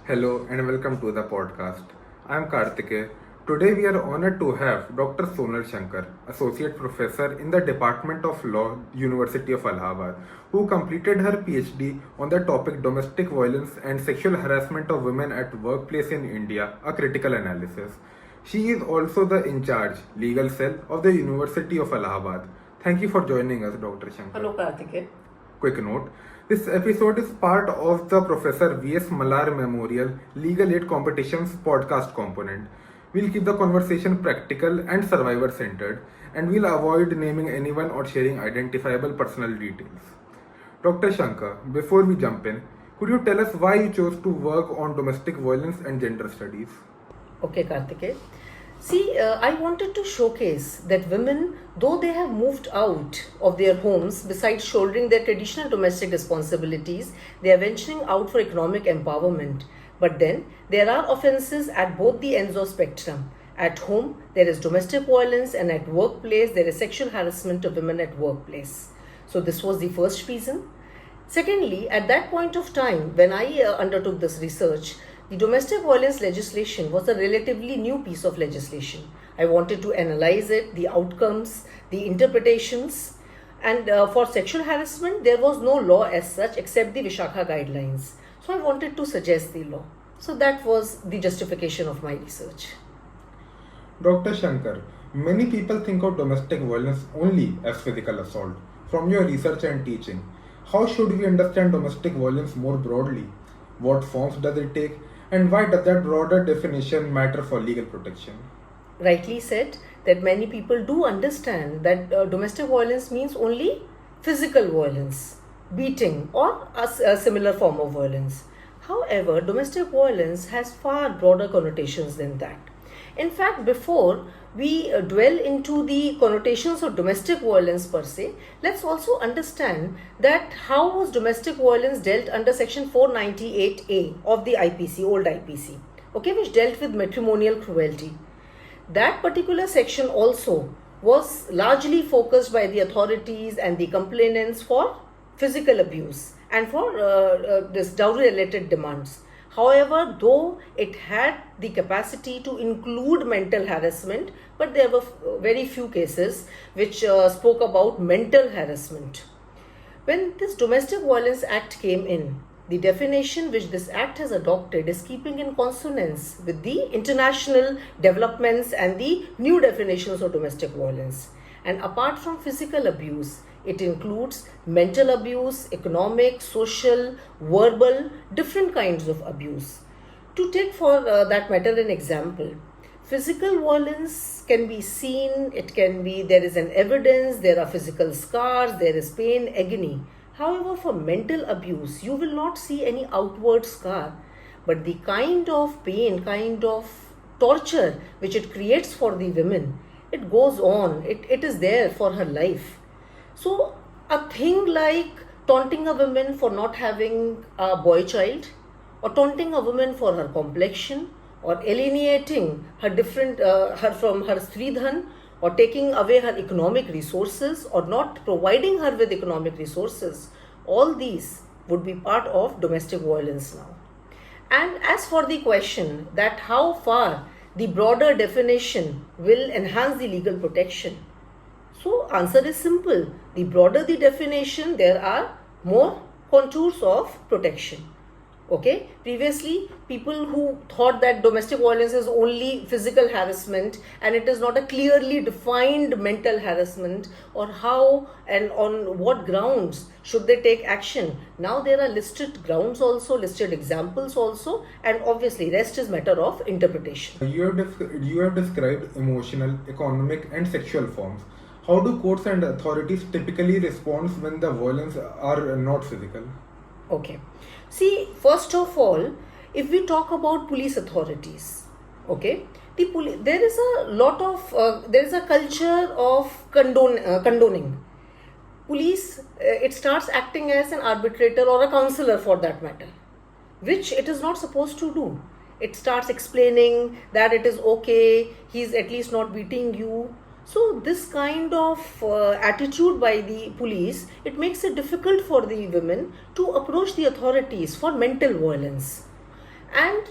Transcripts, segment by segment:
Hello and welcome to the podcast. I am Kartike. Today we are honored to have Dr. Sonal Shankar, Associate Professor in the Department of Law, University of Allahabad, who completed her PhD on the topic Domestic Violence and Sexual Harassment of Women at Workplace in India, a critical analysis. She is also the in charge legal cell of the University of Allahabad. Thank you for joining us, Dr. Shankar. Hello, Karthike. Quick note, this episode is part of the Professor V.S. Mallar Memorial Legal Aid Competitions podcast component. We'll keep the conversation practical and survivor centered, and we'll avoid naming anyone or sharing identifiable personal details. Dr. Shankar, before we jump in, could you tell us why you chose to work on domestic violence and gender studies? Okay, Karthike. See, I wanted to showcase that women, though they have moved out of their homes, besides shouldering their traditional domestic responsibilities, they are venturing out for economic empowerment. But then, there are offences at both the ends of spectrum. At home, there is domestic violence, and at workplace, there is sexual harassment of women at workplace. So this was the first reason. Secondly, at that point of time, when I undertook this research, the domestic violence legislation was a relatively new piece of legislation. I wanted to analyze it, the outcomes, the interpretations, and for sexual harassment, there was no law as such except the Vishakha guidelines. So I wanted to suggest the law. So that was the justification of my research. Dr. Shankar, many people think of domestic violence only as physical assault. From your research and teaching, how should we understand domestic violence more broadly? What forms does it take? And why does that broader definition matter for legal protection? Rightly said that many people do understand that domestic violence means only physical violence, beating, or a similar form of violence. However, domestic violence has far broader connotations than that. In fact, before we dwell into the connotations of domestic violence per se, let's also understand that how was domestic violence dealt under section 498A of the IPC, old IPC, okay, which dealt with matrimonial cruelty. That particular section also was largely focused by the authorities and the complainants for physical abuse and for this dowry related demands. However, though it had the capacity to include mental harassment, but there were very few cases which spoke about mental harassment. When this Domestic Violence Act came in, the definition which this act has adopted is keeping in consonance with the international developments and the new definitions of domestic violence. And apart from physical abuse, it includes mental abuse, economic, social, verbal, different kinds of abuse. To take for that matter an example, physical violence can be seen, there is an evidence, there are physical scars, there is pain, agony. However, for mental abuse, you will not see any outward scar, but the kind of pain, kind of torture which it creates for the women, it goes on, it is there for her life. So a thing like taunting a woman for not having a boy child, or taunting a woman for her complexion, or alienating her her from her stridhan, or taking away her economic resources, or not providing her with economic resources, all these would be part of domestic violence now. And as for the question that how far the broader definition will enhance the legal protection, so answer is simple. The broader the definition, there are more contours of protection. Okay, previously people who thought that domestic violence is only physical harassment and it is not a clearly defined mental harassment, or how and on what grounds should they take action. Now there are listed grounds also, listed examples also, and obviously rest is matter of interpretation. You have described emotional, economic, and sexual forms. How do courts and authorities typically respond when the violence are not physical? Okay. See, first of all, if we talk about police authorities, okay, there is a culture of condoning. Police, it starts acting as an arbitrator or a counselor for that matter, which it is not supposed to do. It starts explaining that it is okay, he's at least not beating you. So this kind of attitude by the police, it makes it difficult for the women to approach the authorities for mental violence. And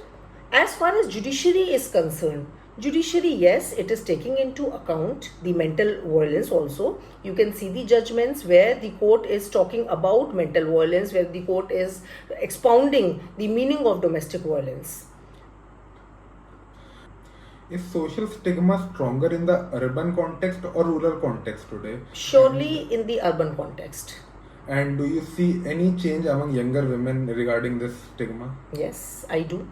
as far as judiciary is concerned, judiciary, yes, it is taking into account the mental violence also. You can see the judgments where the court is talking about mental violence, where the court is expounding the meaning of domestic violence. Is social stigma stronger in the urban context or rural context today? Surely in the urban context. And do you see any change among younger women regarding this stigma? Yes, I do.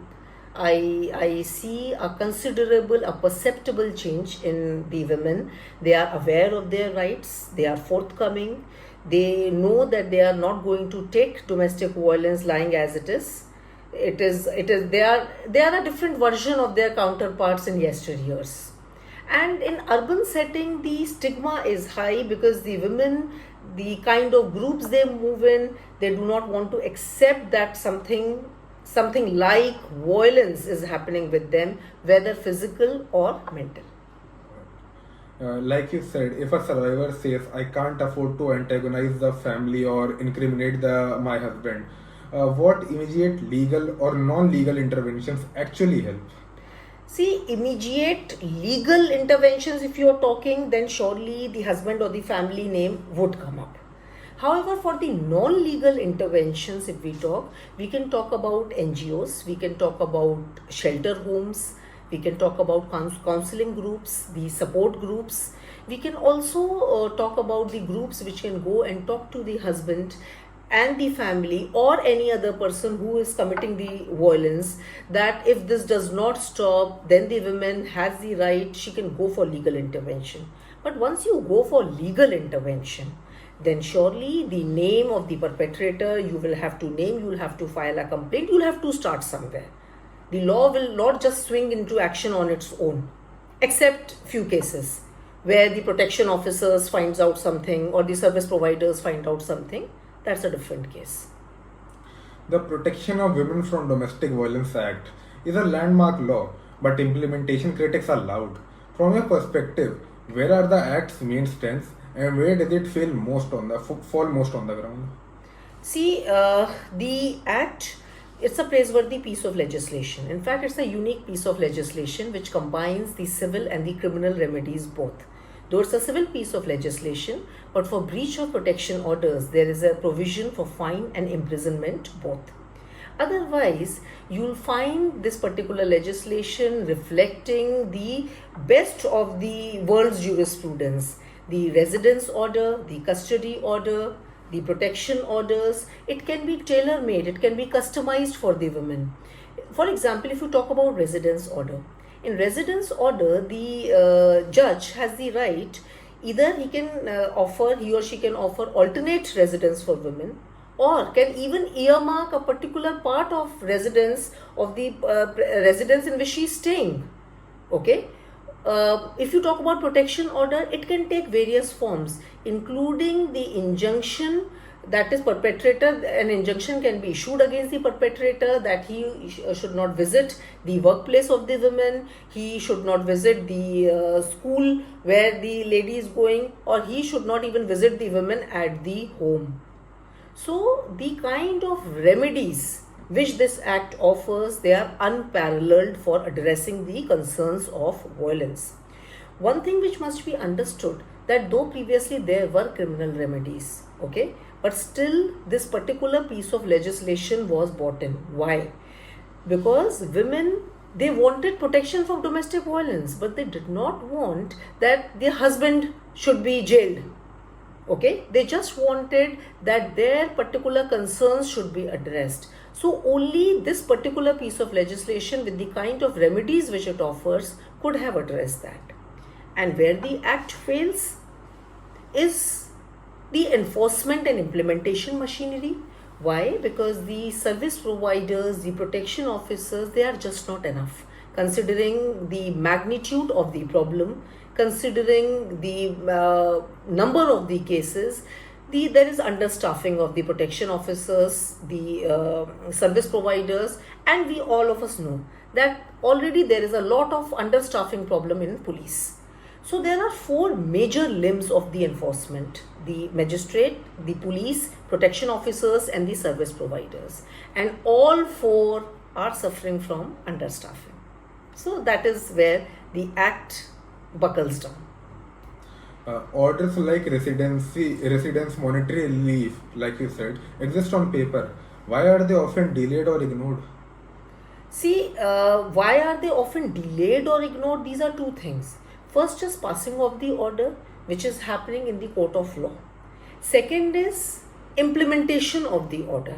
I see a considerable, a perceptible change in the women. They are aware of their rights, they are forthcoming, they know that they are not going to take domestic violence lying as it is. They are a different version of their counterparts in yesteryears. And in urban setting, the stigma is high because the women, the kind of groups they move in, they do not want to accept that something like violence is happening with them, whether physical or mental. Like you said, if a survivor says, I can't afford to antagonize the family or incriminate my husband, what immediate legal or non-legal interventions actually help? See, immediate legal interventions, if you are talking, then surely the husband or the family name would come up. However, for the non-legal interventions, if we can talk about NGOs, we can talk about shelter homes, we can talk about counseling groups, the support groups. We can also talk about the groups which can go and talk to the husband and the family or any other person who is committing the violence, that if this does not stop, then the woman has the right, she can go for legal intervention. But once you go for legal intervention, then surely the name of the perpetrator you will have to name, you will have to file a complaint, you will have to start somewhere. The law will not just swing into action on its own, except few cases where the protection officers finds out something or the service providers find out something. That's a different case. The Protection of Women from Domestic Violence Act is a landmark law, but implementation critics are loud. From your perspective, where are the act's main strengths and where does it fall most on the ground? See, the act, it's a praiseworthy piece of legislation. In fact, it's a unique piece of legislation which combines the civil and the criminal remedies both. Though it's a civil piece of legislation, but for breach of protection orders, there is a provision for fine and imprisonment both. Otherwise, you'll find this particular legislation reflecting the best of the world's jurisprudence. The residence order, the custody order, the protection orders, it can be tailor-made, it can be customized for the women. For example, if you talk about residence order, in residence order, the judge has the right, either he or she can offer alternate residence for women, or can even earmark a particular part of residence of the residence in which she is staying. Okay. If you talk about protection order, it can take various forms, including the injunction, that is perpetrator. An injunction can be issued against the perpetrator that he should not visit the workplace of the women, he should not visit the school where the lady is going, or he should not even visit the women at the home. So the kind of remedies which this act offers, they are unparalleled for addressing the concerns of violence. One thing which must be understood, that though previously there were criminal remedies, okay, but still this particular piece of legislation was brought in. Why? Because women, they wanted protection from domestic violence, but they did not want that their husband should be jailed. Okay, they just wanted that their particular concerns should be addressed. So only this particular piece of legislation with the kind of remedies which it offers could have addressed that. And where the act fails is the enforcement and implementation machinery. Why? Because the service providers, the protection officers, they are just not enough. Considering the magnitude of the problem, considering the number of the cases, there is understaffing of the protection officers, the service providers, and we all of us know that already there is a lot of understaffing problem in police. So there are four major limbs of the enforcement: the magistrate, the police, protection officers, and the service providers. And all four are suffering from understaffing. So that is where the act buckles down. Orders like residence monetary relief, like you said, exist on paper. Why are they often delayed or ignored? See, why are they often delayed or ignored? These are two things. First is passing of the order, which is happening in the court of law. Second is implementation of the order.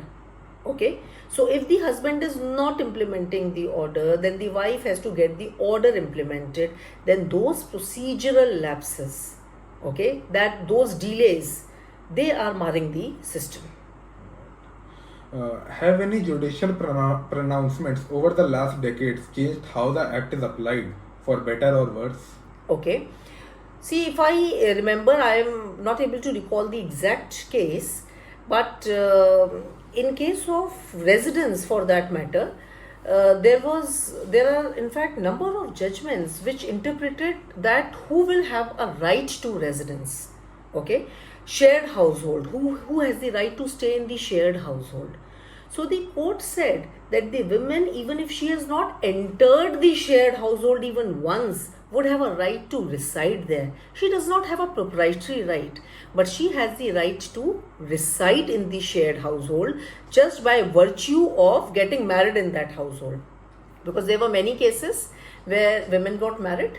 Okay, so if the husband is not implementing the order, then the wife has to get the order implemented. Then those procedural lapses, okay, that those delays, they are marring the system. Have any judicial pronouncements over the last decades changed how the act is applied, for better or worse? Okay. See, if I remember, I am not able to recall the exact case, but in case of residence, for that matter, there are in fact number of judgments which interpreted that who will have a right to residence. Okay, shared household. Who has the right to stay in the shared household? So the court said that the women, even if she has not entered the shared household even once, would have a right to reside there. She does not have a proprietary right, but she has the right to reside in the shared household just by virtue of getting married in that household. Because there were many cases where women got married,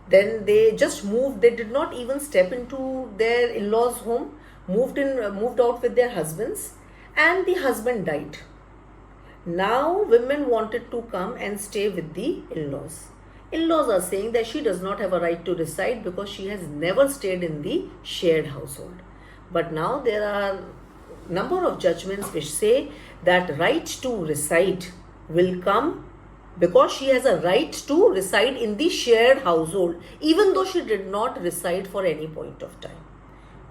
then they just moved, they did not even step into their in-laws' home, moved out with their husbands, and the husband died. Now women wanted to come and stay with the in-laws. In-laws are saying that she does not have a right to reside because she has never stayed in the shared household. But now there are number of judgments which say that right to reside will come because she has a right to reside in the shared household, even though she did not reside for any point of time.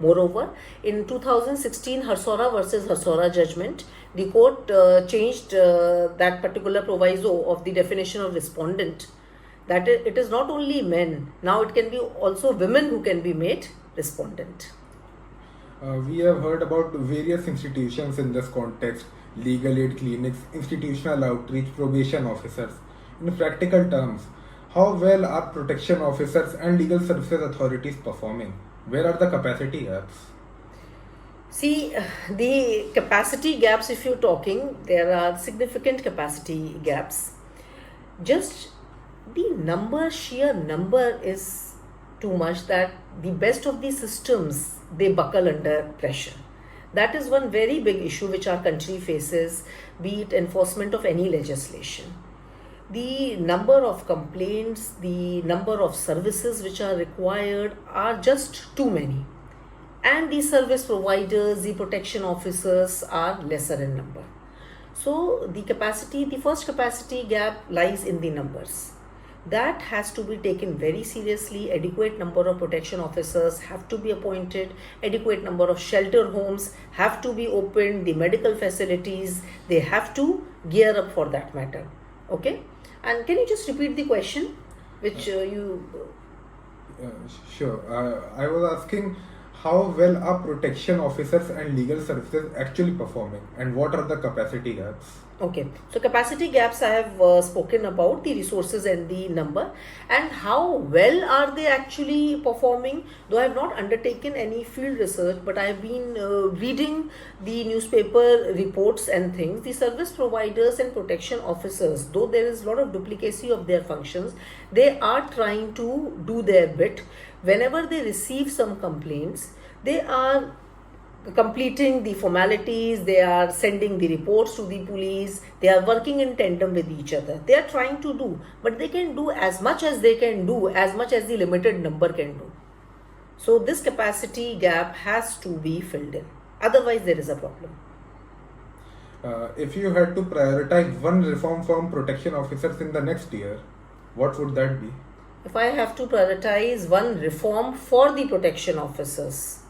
Moreover, in 2016 Harsora versus Harsora judgment, the court changed that particular proviso of the definition of respondent, that it is not only men, now it can be also women who can be made respondent. We have heard about various institutions in this context: legal aid clinics, institutional outreach, probation officers. In practical terms, how well are protection officers and legal services authorities performing? Where are the capacity gaps? See, the capacity gaps, if you're talking, there are significant capacity gaps. Just the sheer number is too much, that the best of the systems, they buckle under pressure. That is one very big issue which our country faces, be it enforcement of any legislation. The number of complaints, the number of services which are required are just too many. And the service providers, the protection officers are lesser in number. So the first capacity gap lies in the numbers. That has to be taken very seriously. Adequate number of protection officers have to be appointed. Adequate number of shelter homes have to be opened. The medical facilities, they have to gear up for that matter. Okay? And can you just repeat the question which Sure. I was asking how well are protection officers and legal services actually performing, and what are the capacity gaps? Okay, so capacity gaps I have spoken about, the resources and the number, and how well are they actually performing. Though I have not undertaken any field research, but I have been reading the newspaper reports and things. The service providers and protection officers, though there is a lot of duplicacy of their functions, they are trying to do their bit. Whenever they receive some complaints, they are completing the formalities, they are sending the reports to the police, they are working in tandem with each other. They are trying to do, but they can do as much as they can do, as much as the limited number can do. So this capacity gap has to be filled in. Otherwise, there is a problem. If you had to prioritize one reform from protection officers in the next year, what would that be? If I have to prioritize one reform for the protection officers,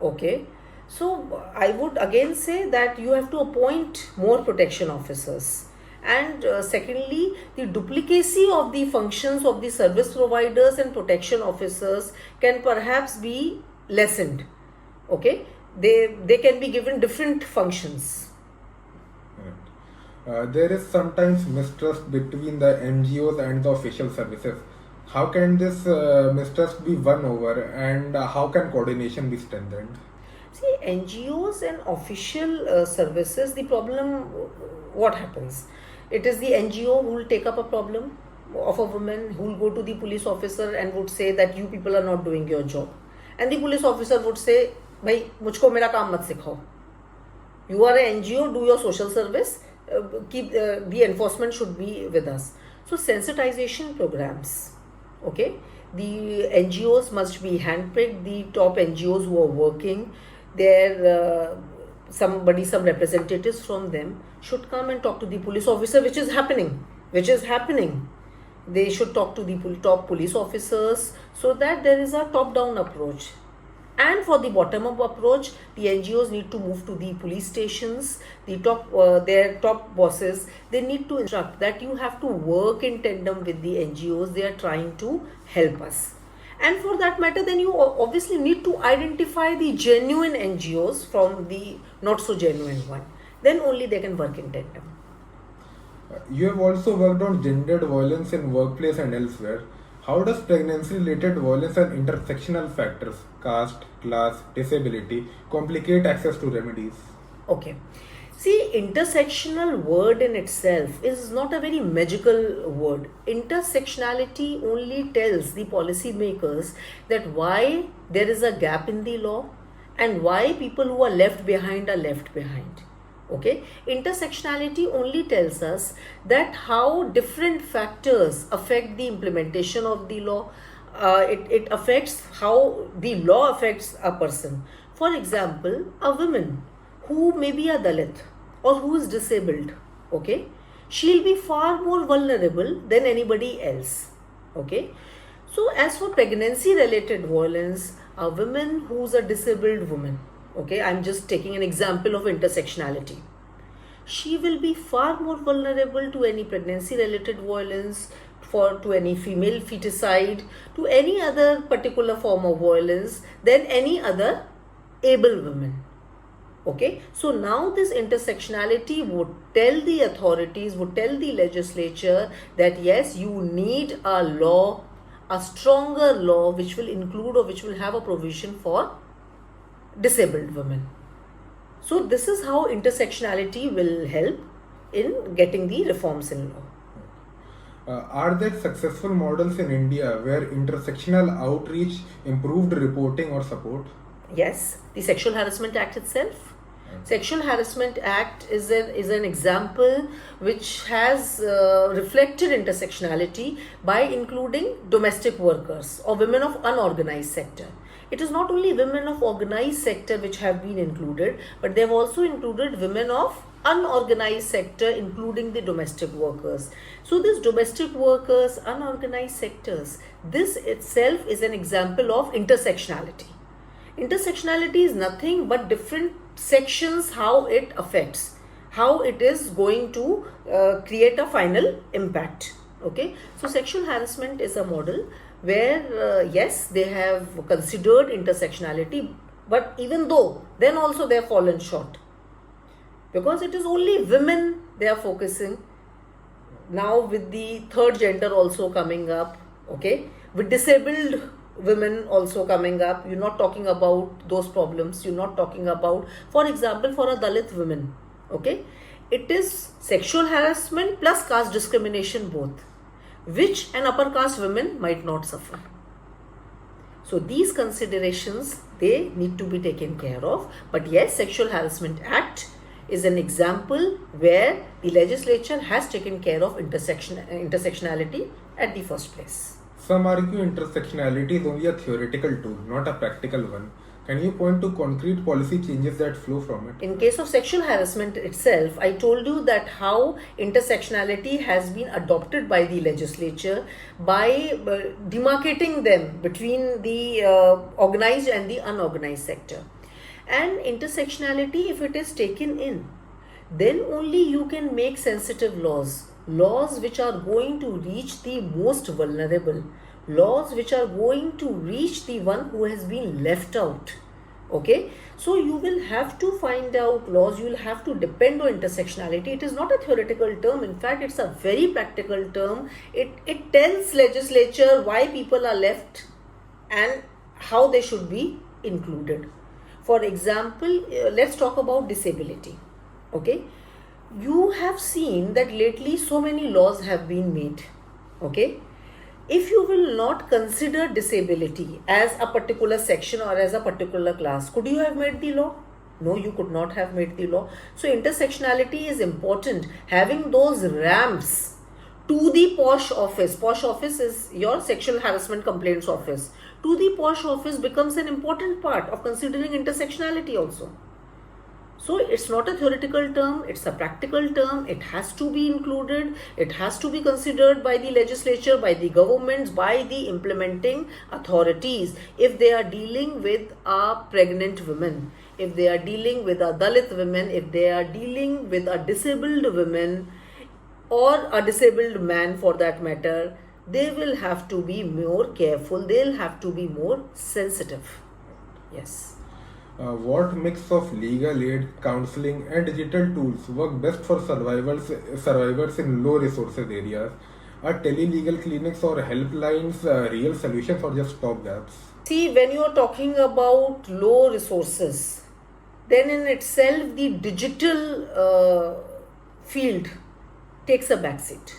okay, so I would again say that you have to appoint more protection officers. And secondly, the duplicacy of the functions of the service providers and protection officers can perhaps be lessened. Okay, they can be given different functions. There is sometimes mistrust between the NGOs and the official services. How can this mistrust be won over, and how can coordination be strengthened? See, NGOs and official services, the problem, what happens? It is the NGO who will take up a problem of a woman, who will go to the police officer and would say that you people are not doing your job. And the police officer would say, भाई मुझको मेरा काम मत सिखाओ. You are an NGO, do your social service, the enforcement should be with us. So sensitization programs, okay? The NGOs must be handpicked, the top NGOs who are working, some representatives from them should come and talk to the police officer, which is happening. They should talk to the top police officers so that there is a top-down approach. And for the bottom-up approach, the NGOs need to move to the police stations, their top bosses. They need to instruct that you have to work in tandem with the NGOs. They are trying to help us. And for that matter, then you obviously need to identify the genuine NGOs from the not so genuine one. Then only they can work in tandem. You have also worked on gendered violence in workplace and elsewhere. How does pregnancy-related violence and intersectional factors, caste, class, disability, complicate access to remedies? Okay. See, intersectional word in itself is not a very magical word. Intersectionality only tells the policymakers that why there is a gap in the law and why people who are left behind are left behind. Okay, intersectionality only tells us that how different factors affect the implementation of the law. It affects how the law affects a person. For example, a woman who may be a Dalit or who is disabled, okay, she'll be far more vulnerable than anybody else. Okay, so as for pregnancy related violence, a woman who's a disabled woman, okay, I'm just taking an example of intersectionality. She will be far more vulnerable to any pregnancy related violence, to any female feticide, to any other particular form of violence than any other able woman. Okay, so now this intersectionality would tell the authorities, would tell the legislature that yes, you need a law, a stronger law which will include or which will have a provision for disabled women. So this is how intersectionality will help in getting the reforms in law. Are there successful models in India where intersectional outreach improved reporting or support? Yes, the Sexual Harassment Act itself. Sexual Harassment Act is an example which has reflected intersectionality by including domestic workers or women of unorganized sector. It is not only women of organized sector which have been included, but they have also included women of unorganized sector, including the domestic workers. So these domestic workers, unorganized sectors, this itself is an example of intersectionality. Intersectionality is nothing but different sections, how it affects, how it is going to create a final impact. Okay, so sexual harassment is a model where yes, they have considered intersectionality, but even though then also they have fallen short, because it is only women they are focusing. Now with the third gender also coming up, okay, with disabled women also coming up, you're not talking about those problems. You're not talking about, for example, for a Dalit woman, okay, it is sexual harassment plus caste discrimination both, which an upper caste women might not suffer. So these considerations, they need to be taken care of. But yes, Sexual Harassment Act is an example where the legislature has taken care of intersectionality at the first place. Some argue intersectionality is only a theoretical tool, not a practical one. Can you point to concrete policy changes that flow from it? In case of sexual harassment itself, I told you that how intersectionality has been adopted by the legislature by demarcating them between the organized and the unorganized sector. And intersectionality, if it is taken in, then only you can make sensitive laws which are going to reach the most vulnerable, laws which are going to reach the one who has been left out. Okay, so you will have to find out laws, you will have to depend on intersectionality. It is not a theoretical term, in fact it's a very practical term. It tells legislature why people are left and how they should be included. For example, let's talk about disability. Okay, you have seen that lately so many laws have been made. Okay, if you will not consider disability as a particular section or as a particular class, could you have made the law? No, you could not have made the law. So intersectionality is important. Having those ramps to the posh office is your sexual harassment complaints office, to the posh office becomes an important part of considering intersectionality also. So it's not a theoretical term, it's a practical term. It has to be included, it has to be considered by the legislature, by the governments, by the implementing authorities. If they are dealing with a pregnant woman, if they are dealing with a Dalit women, if they are dealing with a disabled woman or a disabled man for that matter, they will have to be more careful, they'll have to be more sensitive. Yes. What mix of legal aid, counseling, and digital tools work best for survivors in low resources areas? Are telelegal clinics or helplines real solutions or just stopgaps? See, when you are talking about low resources, then in itself the digital field takes a backseat.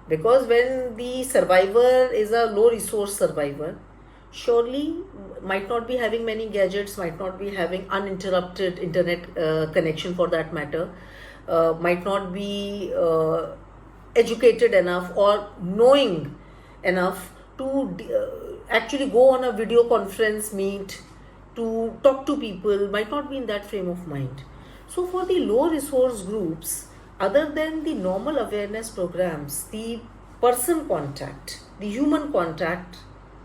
Because when the survivor is a low resource survivor, surely might not be having many gadgets, might not be having uninterrupted internet connection for that matter, might not be educated enough or knowing enough to actually go on a video conference meet to talk to people, might not be in that frame of mind. So for the low resource groups, other than the normal awareness programs, the person contact, the human contact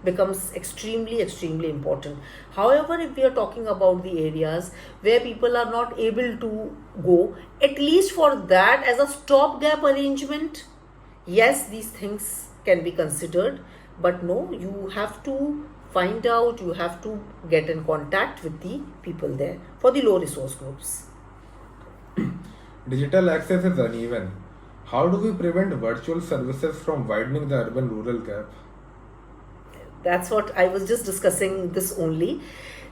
becomes extremely important. However, if we are talking about the areas where people are not able to go, at least for that as a stopgap arrangement, yes, these things can be considered. But no, you have to find out, you have to get in contact with the people there for the low resource groups. Digital access is uneven. How do we prevent virtual services from widening the urban-rural gap? That's what I was just discussing this only.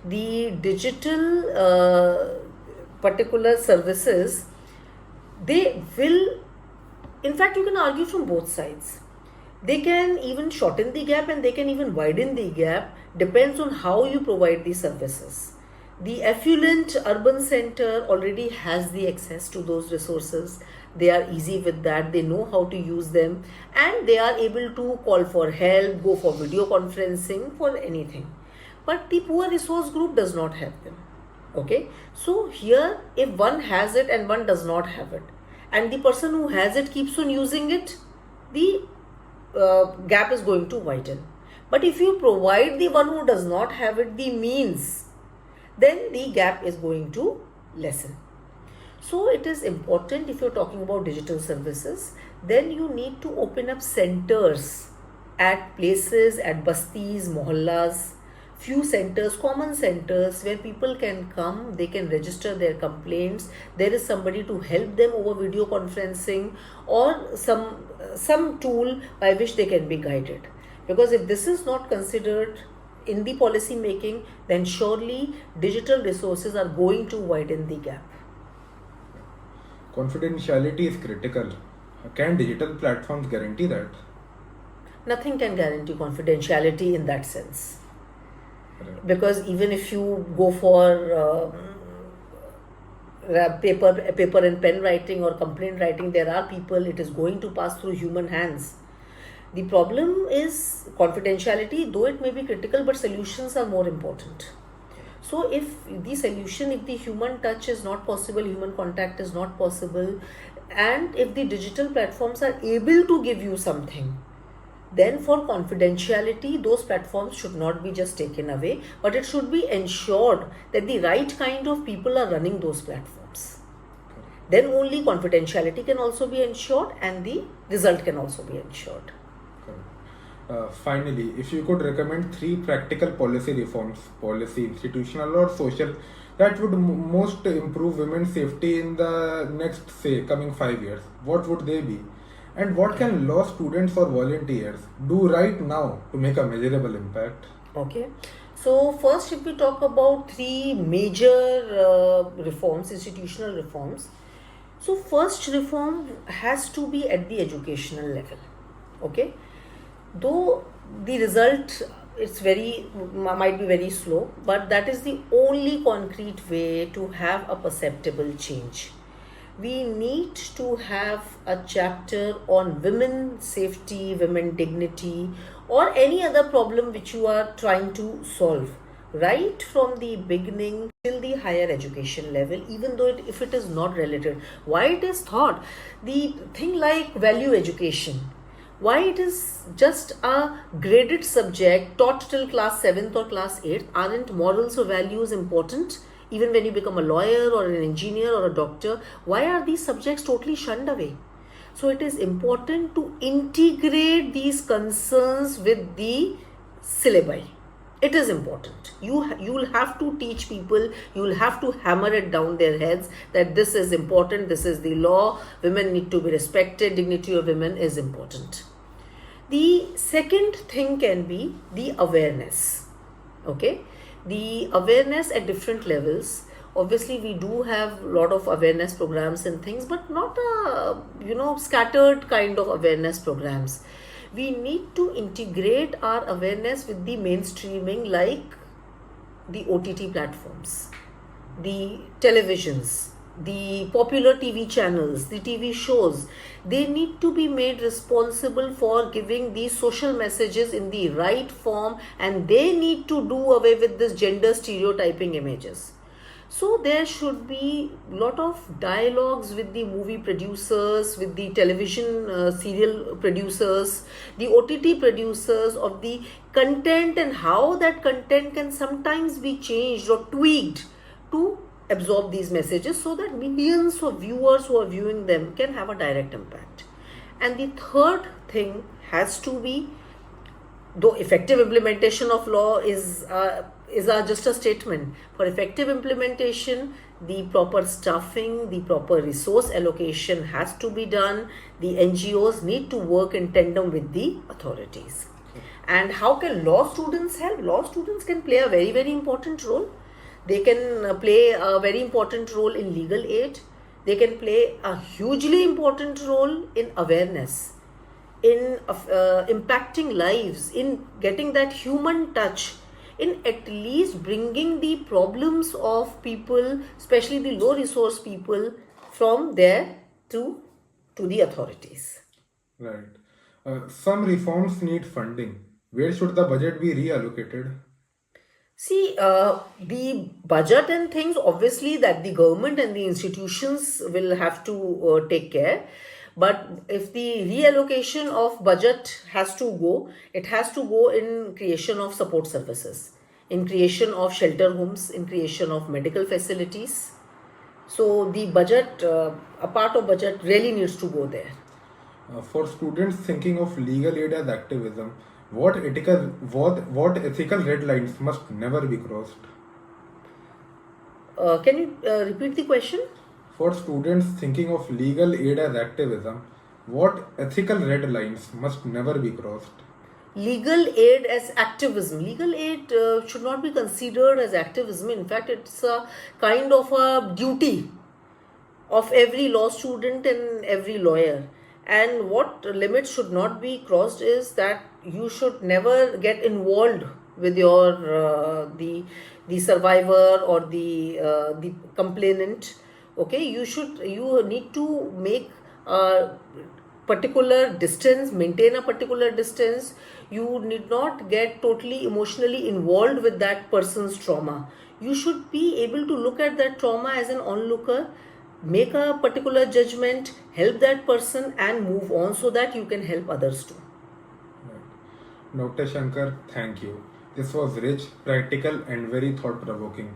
The digital particular services, they will, in fact, you can argue from both sides. They can even shorten the gap and they can even widen the gap, depends on how you provide the services. The affluent urban center already has the access to those resources. They are easy with that, they know how to use them, and they are able to call for help, go for video conferencing, for anything. But the poor resource group does not have them. Okay, so here if one has it and one does not have it, and the person who has it keeps on using it, the gap is going to widen. But if you provide the one who does not have it the means, then the gap is going to lessen. So it is important, if you're talking about digital services, then you need to open up centers at places, at bastis, mohallas, few centers, common centers where people can come, they can register their complaints, there is somebody to help them over video conferencing or some tool by which they can be guided. Because if this is not considered in the policy making, then surely digital resources are going to widen the gap. Confidentiality is critical. Can digital platforms guarantee that? Nothing can guarantee confidentiality in that sense. Right. Because even if you go for paper and pen writing or complaint writing, there are people, it is going to pass through human hands. The problem is confidentiality, though it may be critical, but solutions are more important. So if the solution, if the human touch is not possible, human contact is not possible, and if the digital platforms are able to give you something, then for confidentiality, those platforms should not be just taken away, but it should be ensured that the right kind of people are running those platforms. Then only confidentiality can also be ensured and the result can also be ensured. Finally, if you could recommend three practical policy reforms, policy, institutional, or social, that would most improve women's safety in the next, say, coming 5 years, what would they be? And what Okay. can law students or volunteers do right now to make a measurable impact? Okay. So first, if we talk about three major reforms, institutional reforms. So first reform has to be at the educational level. Okay. Though the result it's very might be very slow, but that is the only concrete way to have a perceptible change. We need to have a chapter on women safety, women dignity, or any other problem which you are trying to solve, right from the beginning till the higher education level, even though if it is not related. Why it is thought? The thing like value education, why it is just a graded subject taught till class 7th or class 8th? Aren't morals or values important even when you become a lawyer or an engineer or a doctor? Why are these subjects totally shunned away? So it is important to integrate these concerns with the syllabi. It is important. You'll have to teach people, you'll have to hammer it down their heads that this is important, this is the law, women need to be respected, dignity of women is important. The second thing can be the awareness. Okay, the awareness at different levels. Obviously we do have a lot of awareness programs and things, but not a scattered kind of awareness programs. We need to integrate our awareness with the mainstreaming, like the OTT platforms, the televisions, the popular TV channels, the TV shows. They need to be made responsible for giving these social messages in the right form, and they need to do away with this gender stereotyping images. So there should be a lot of dialogues with the movie producers, with the television serial producers, the OTT producers of the content, and how that content can sometimes be changed or tweaked to absorb these messages so that millions of viewers who are viewing them can have a direct impact. And the third thing has to be, though effective implementation of law is just a statement. For effective implementation, the proper staffing, the proper resource allocation has to be done. The NGOs need to work in tandem with the authorities. And how can law students help? Law students can play a very, very important role. They can play a very important role in legal aid. They can play a hugely important role in awareness, in impacting lives, in getting that human touch, in at least bringing the problems of people, especially the low resource people, from there to the authorities. Right. Some reforms need funding. Where should the budget be reallocated? See, the budget and things, obviously, that the government and the institutions will have to take care. But if the reallocation of budget has to go, it has to go in creation of support services, in creation of shelter homes, in creation of medical facilities. So the budget, a part of budget really needs to go there. For students thinking of legal aid as activism, what ethical red lines must never be crossed? Can you repeat the question? For students thinking of legal aid as activism, what ethical red lines must never be crossed? Legal aid as activism. Legal aid should not be considered as activism. In fact, it's a kind of a duty of every law student and every lawyer. And what limits should not be crossed is that you should never get involved with your the survivor or the complainant. Okay, you need to make a particular distance, maintain a particular distance. You need not get totally emotionally involved with that person's trauma. You should be able to look at that trauma as an onlooker, make a particular judgment, help that person, and move on so that you can help others too. Dr. Shankar, thank you. This was rich, practical, and very thought provoking.